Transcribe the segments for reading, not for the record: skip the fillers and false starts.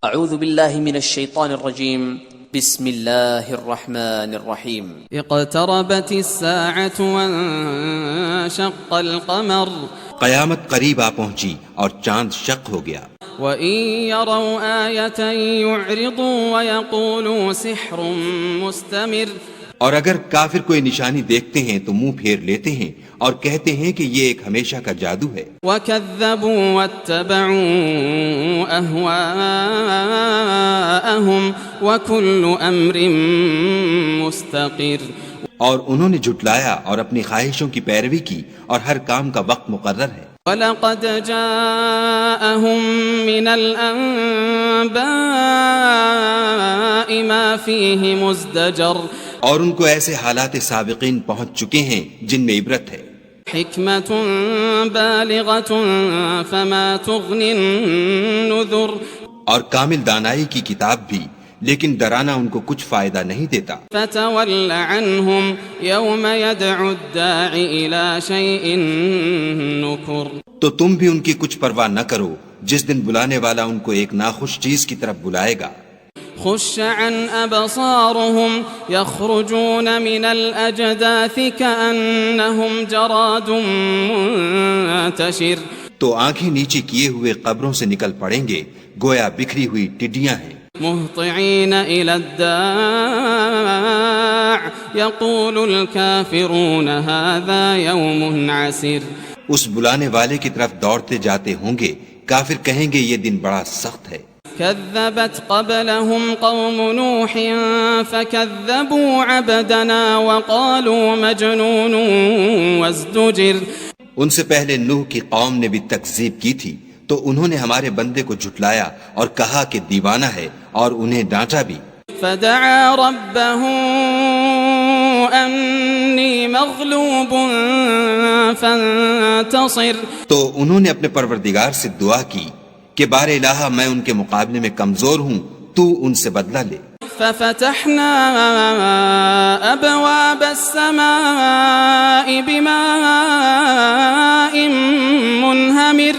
اعوذ باللہ من الشیطان الرجیم بسم اللہ الرحمن الرحیم اقتربت الساعة وانشق القمر قیامت قریب آ پہنچی اور چاند شق ہو گیا. وَإِن يَرَوْا آيَةً يُعْرِضُوا وَيَقُولُوا سِحْرٌ مُسْتَمِرٌ اور اگر کافر کوئی نشانی دیکھتے ہیں تو منہ پھیر لیتے ہیں اور کہتے ہیں کہ یہ ایک ہمیشہ کا جادو ہے. وَكَذَّبُوا وَاتَّبَعُوا أَهْوَاءَهُمْ وَكُلُّ أَمْرٍ مُسْتَقِرٌ اور انہوں نے جھٹلایا اور اپنی خواہشوں کی پیروی کی اور ہر کام کا وقت مقرر ہے. وَلَقَدْ جَاءَهُم مِّنَ الْأَنبَاءِ مَا فِيهِ مُزْدَجَرٌ اور ان کو ایسے حالات سابقین پہنچ چکے ہیں جن میں عبرت ہے. حکمت بالغۃ فما تغنی النذر اور کامل دانائی کی کتاب بھی، لیکن ڈرانا ان کو کچھ فائدہ نہیں دیتا. فتول عنہم یوم يدعو الداعی الى شیء نکر تو تم بھی ان کی کچھ پرواہ نہ کرو جس دن بلانے والا ان کو ایک ناخوش چیز کی طرف بلائے گا. خش عن ابصارهم يخرجون من الاجداث كأنهم جراد منتشر تو آنکھیں نیچے کیے ہوئے قبروں سے نکل پڑیں گے گویا بکھری ہوئی ٹڈیاں ہیں. مہطعین الى الداع يقول الكافرون هذا يوم عسر اس بلانے والے کی طرف دوڑتے جاتے ہوں گے، کافر کہیں گے یہ دن بڑا سخت ہے. كذبت قبلهم قوم نوح فكذبوا عبدنا وقالوا مجنون وازدجر ان سے پہلے نوح کی قوم نے بھی تکذیب کی تھی تو انہوں نے ہمارے بندے کو جھٹلایا اور کہا کہ دیوانہ ہے اور انہیں ڈانٹا بھی. فدعا ربه انی مغلوب فانتصر تو انہوں نے اپنے پروردگار سے دعا کی کہ بار الہ میں ان کے مقابلے میں کمزور ہوں، تو ان سے بدلہ لے. ففتحنا ابواب السماء بماء منہمر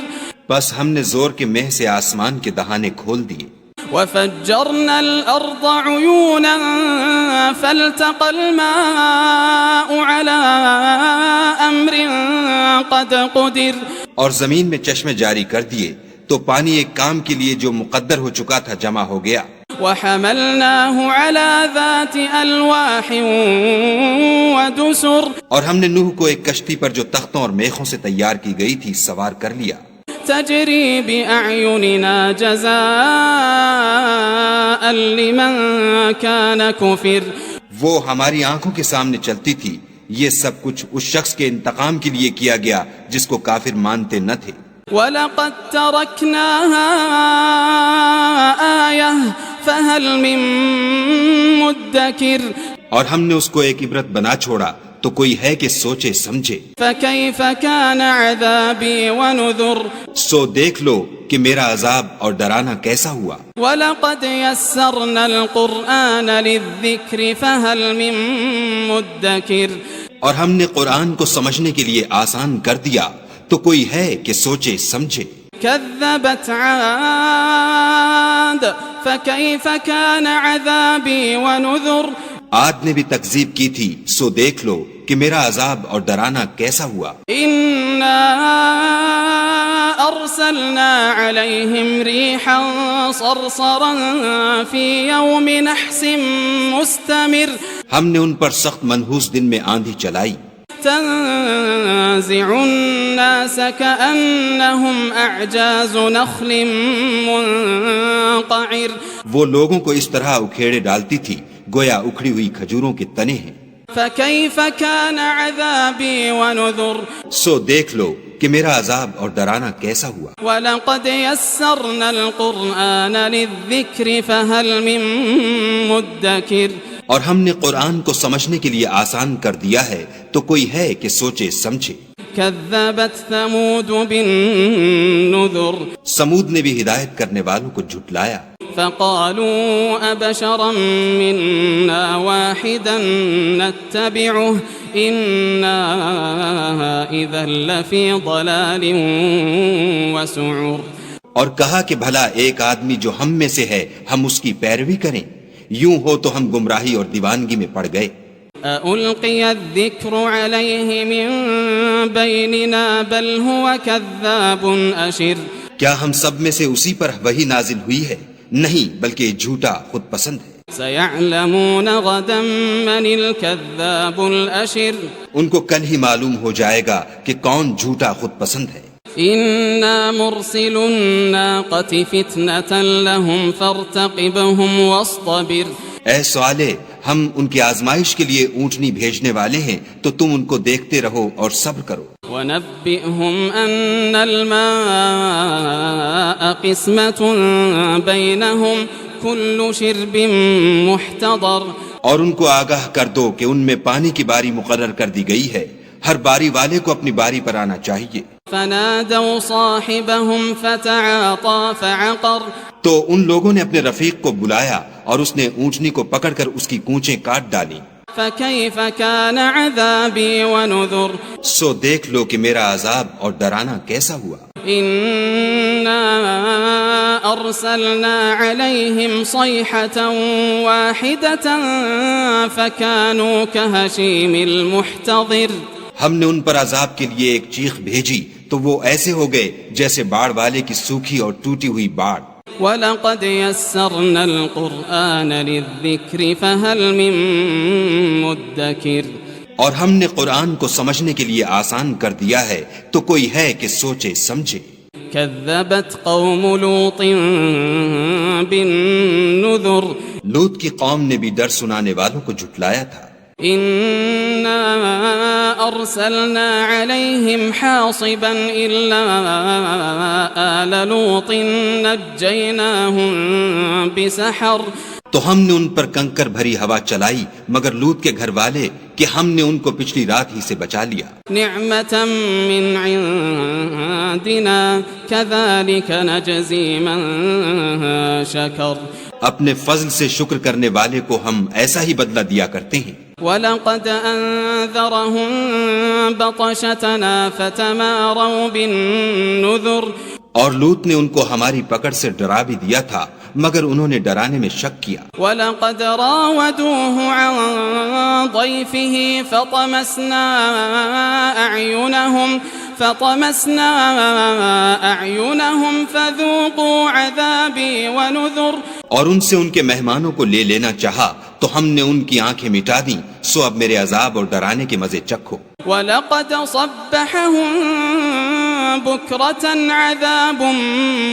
بس ہم نے زور کے مہ سے آسمان کے دہانے کھول دیے. وفجرنا الارض عیونا فالتقى الماء على امر قد قدر اور زمین میں چشمے جاری کر دیے تو پانی ایک کام کے لیے جو مقدر ہو چکا تھا جمع ہو گیا. وحملناه على ذات الواح ودسر اور ہم نے نوح کو ایک کشتی پر جو تختوں اور میخوں سے تیار کی گئی تھی سوار کر لیا. تجری بأعیننا جزاء لمن كان كفر وہ ہماری آنکھوں کے سامنے چلتی تھی. یہ سب کچھ اس شخص کے انتقام کے لیے کیا گیا جس کو کافر مانتے نہ تھے. وَلَقَدْ تَرَكْنَاهَا آيَةً فَهَلْ مِن مُدَّكِرٍ اور ہم نے اس کو ایک عبرت بنا چھوڑا تو کوئی ہے کہ سوچے سمجھے. فَكَيْفَ كَانَ عَذَابِي وَنُذُرْ سو دیکھ لو کہ میرا عذاب اور ڈرانا کیسا ہوا. وَلَقَدْ يَسَّرْنَا الْقُرْآنَ لِلذِّكْرِ فَهَلْ مِن مُدَّكِرٍ اور ہم نے قرآن کو سمجھنے کے لیے آسان کر دیا تو کوئی ہے کہ سوچے سمجھے. كذبت عاد فكيف كان عذابي ونذر عاد نے بھی تکذیب کی تھی سو دیکھ لو کہ میرا عذاب اور ڈرانا کیسا ہوا. إنا أرسلنا عليهم ريحا صرصرا في يوم نحس مستمر ہم نے ان پر سخت منحوس دن میں آندھی چلائی. تنزع الناس كأنهم أعجاز نخل منقعر وہ لوگوں کو اس طرح اکھیڑے ڈالتی تھی گویا اکھڑی ہوئی کھجوروں کے تنے ہیں. فكيف كان عذابي ونذر سو دیکھ لو کہ میرا عذاب اور ڈرانا کیسا ہوا. وَلَقَدْ يَسَّرْنَا الْقُرْآنَ لِلذِّكْرِ فَهَلْ مِن مُدَّكِرٍ اور ہم نے قرآن کو سمجھنے کے لیے آسان کر دیا ہے تو کوئی ہے کہ سوچے سمجھے. كذبت ثمود بالنذر سمود نے بھی ہدایت کرنے والوں کو جھٹلایا. فقالوا أبشرا منا واحدا نتبعه إنا إذا لفي ضلال وسعر اور کہا کہ بھلا ایک آدمی جو ہم میں سے ہے ہم اس کی پیروی کریں؟ یوں ہو تو ہم گمراہی اور دیوانگی میں پڑ گئے۔ ألقي الذكر عليه من بيننا بل هو كذاب أشر کیا ہم سب میں سے اسی پر وحی نازل ہوئی ہے؟ نہیں، بلکہ جھوٹا خود پسند ہے۔ سيعلمون غدا من الكذاب الأشر ان کو کل ہی معلوم ہو جائے گا کہ کون جھوٹا خود پسند ہے۔ إنا مرسل الناقة فتنة لهم فارتقبهم واصطبر اے صالح، ہم ان کی آزمائش کے لیے اونٹنی بھیجنے والے ہیں تو تم ان کو دیکھتے رہو اور صبر کرو۔ وَنَبِّئْهُمْ أَنَّ الْمَاءَ قِسْمَةٌ بَيْنَهُمْ كُلُّ شِرْبٍ مُحْتَضَرٍ اور ان کو آگاہ کر دو کہ ان میں پانی کی باری مقرر کر دی گئی ہے، ہر باری والے کو اپنی باری پر آنا چاہیے۔ فَنَادَوْا صَاحِبَهُمْ فَتَعَاطَى فَعَقَرَ تو ان لوگوں نے اپنے رفیق کو بلایا اور اس نے اونٹنی کو پکڑ کر اس کی کونچیں کاٹ ڈالی۔ فَكَيْفَ كَانَ عَذَابِي وَنُذُرِ سو دیکھ لو کہ میرا عذاب اور ڈرانا کیسا ہوا۔ إِنَّا أَرْسَلْنَا عَلَيْهِمْ صَيْحَةً وَاحِدَةً فَكَانُوا كَهَشِيمِ الْمُحْتَظِرِ ہم نے ان پر عذاب کے لیے ایک چیخ بھیجی تو وہ ایسے ہو گئے جیسے باڑ والے کی سوکھی اور ٹوٹی ہوئی باڑ۔ وَلَقَدْ يَسَّرْنَا الْقُرْآنَ لِلذِّكْرِ فَهَلْ مِن مُدَّكِرٍ اور ہم نے قرآن کو سمجھنے کے لیے آسان کر دیا ہے تو کوئی ہے کہ سوچے سمجھے۔ كَذَّبَتْ قَوْمُ لُوطٍ بِالنُّذُرِ لوط کی قوم نے بھی ڈر سنانے والوں کو جھٹلایا تھا۔ إِنَّا أَرْسَلْنَا عَلَيْهِمْ حَاصِبًا إِلَّا آلَ لُوطٍ نَجَّيْنَاهُمْ بِسَحَرٍ تو ہم نے ان پر کنکر بھری ہوا چلائی مگر لوط کے گھر والے کہ ہم نے ان کو پچھلی رات ہی سے بچا لیا۔ نعمة من عندنا كذلك نجزي من شكر اپنے فضل سے شکر کرنے والے کو ہم ایسا ہی بدلہ دیا کرتے ہیں۔ وَلَقَدْ أَنذَرَهُمْ بَطَشَتَنَا فَتَمَارَوْا بِالنُّذُرِ اور لوط نے ان کو ہماری پکڑ سے ڈرا بھی دیا تھا مگر انہوں نے ڈرانے میں شک کیا۔ وَلَقَدْ رَاوَدُوهُ عَنْ ضَيْفِهِ فَطَمَسْنَا أَعْيُنَهُمْ فَذُوقُوا عَذَابِي وَنُذُرِ اور ان سے ان کے مہمانوں کو لے لینا چاہا تو ہم نے ان کی آنکھیں مٹا دیں، سو اب میرے عذاب اور ڈرانے کے مزے چکھو۔ وَلَقَدْ صَبَّحَهُم بُكْرَةً عَذَابٌ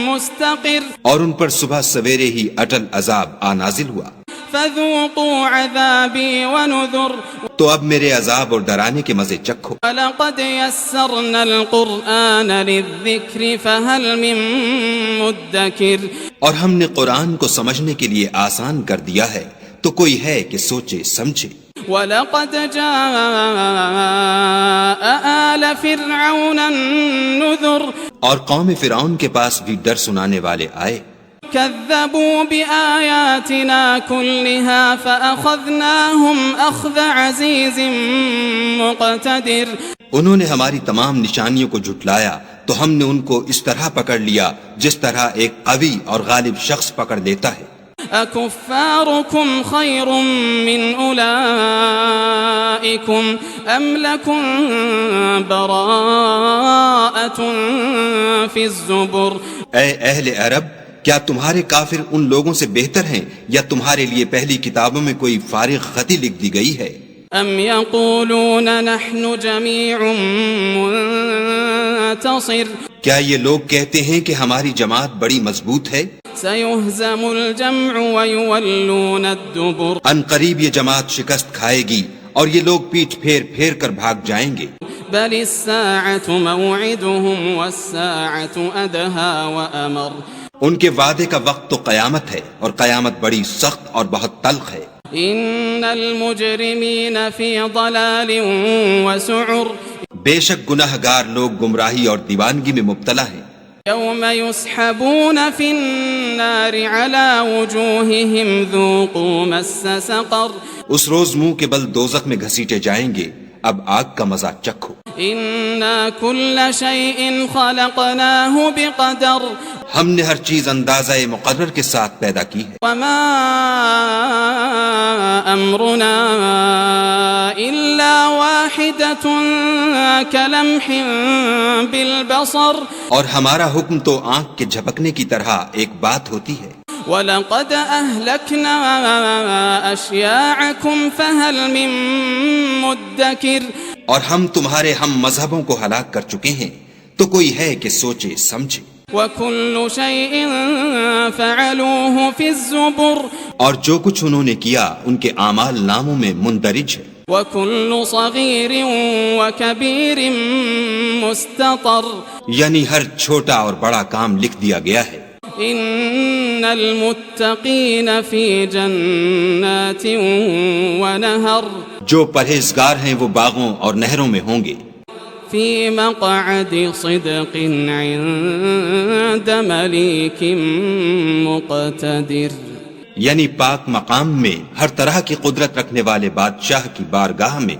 مُسْتَقِرٌ اور ان پر صبح سویرے ہی اٹل عذاب آ نازل ہوا۔ فَذُوقُوا عَذَابِي وَنُذُرِ تو اب میرے عذاب اور ڈرانے کے مزے چکھو۔ وَلَقَدْ يَسَّرْنَا الْقُرْآنَ لِلذِّكْرِ فَهَلْ مِن مُدَّكِرٍ اور ہم نے قرآن کو سمجھنے کے لیے آسان کر دیا ہے تو کوئی ہے کہ سوچے سمجھے۔ وَلَقَدْ جَاءَ آلَ فِرْعَوْنَ النُّذُرُ اور قوم فرعون کے پاس بھی ڈر سنانے والے آئے۔ كَذَّبُوا بِآيَاتِنَا كُلِّهَا فَأَخَذْنَاهُمْ أَخْذَ عَزِيزٍ مُقْتَدِرٍ انہوں نے ہماری تمام نشانیوں کو جھٹلایا تو ہم نے ان کو اس طرح پکڑ لیا جس طرح ایک قوی اور غالب شخص پکڑ لیتا ہے۔ أَكُفَّارُكُمْ خَيْرٌ مِّنْ أُولَئِكُمْ أَمْ لَكُمْ بَرَاءَةٌ فِي الزُّبُرِ اے اہل عرب، کیا تمہارے کافر ان لوگوں سے بہتر ہیں یا تمہارے لیے پہلی کتابوں میں کوئی فارغ خطی لکھ دی گئی ہے؟ أَمْ يَقُولُونَ نَحْنُ جَمِيعٌ مُنْتَصِرٌ کیا یہ لوگ کہتے ہیں کہ ہماری جماعت بڑی مضبوط ہے؟ سَيُهْزَمُ الْجَمْعُ وَيُوَلُّونَ الدُّبُرَ ان قریب یہ جماعت شکست کھائے گی اور یہ لوگ پیٹھ پھیر پھیر کر بھاگ جائیں گے۔ بَلِ السَّاعَةُ مَوْعِدُهُمْ وَالسَّاعَةُ أَدْهَى وَأَمَرُ ان کے وعدے کا وقت تو قیامت ہے اور قیامت بڑی سخت اور بہت تلخ ہے۔ إِنَّ الْمُجْرِمِينَ فِي ضَلَالٍ وَسُعُرٍ بے شک گناہ گار لوگ گمراہی اور دیوانگی میں مبتلا ہیں۔ يَوْمَ يُسْحَبُونَ فِي النَّارِ عَلَى وُجُوهِهِمْ ذُوقُوا مَسَّ سَقَرَ اس روز منہ کے بل دوزخ میں گھسیٹے جائیں گے، اب آگ کا مزہ چکھو۔ إِنَّا كُلَّ شَيْءٍ خَلَقْنَاهُ بِقَدَرٍ ہم نے ہر چیز اندازہ مقرر کے ساتھ پیدا کی ہے. وما أمرنا إلا واحدة كلمح بالبصر اور ہمارا حکم تو آنکھ کے جھپکنے کی طرح ایک بات ہوتی ہے. وَلَقَدْ أَهْلَكْنَا أَشْيَاعَكُمْ فَهَلْ مِن مُدَّكِرٍ اور ہم تمہارے ہم مذہبوں کو ہلاک کر چکے ہیں، تو کوئی ہے کہ سوچے سمجھے. وَكُلُّ شَيْءٍ فَعَلُوهُ فِي الزُّبُرِ اور جو کچھ انہوں نے کیا ان کے اعمال ناموں میں مندرج ہے. وَكُلُّ صَغِيرٍ وَكَبِيرٍ مُسْتَطَرٍ یعنی ہر چھوٹا اور بڑا کام لکھ دیا گیا ہے. إِنَّ الْمُتَّقِينَ فِي جَنَّاتٍ وَنَهَرٍ جو پرہیزگار ہیں وہ باغوں اور نہروں میں ہوں گے. فِي مَقْعَدِ صِدْقٍ عِندَ مَلِيكٍ مُقْتَدِرٍ یعنی پاک مقام میں ہر طرح کی قدرت رکھنے والے بادشاہ کی بارگاہ میں.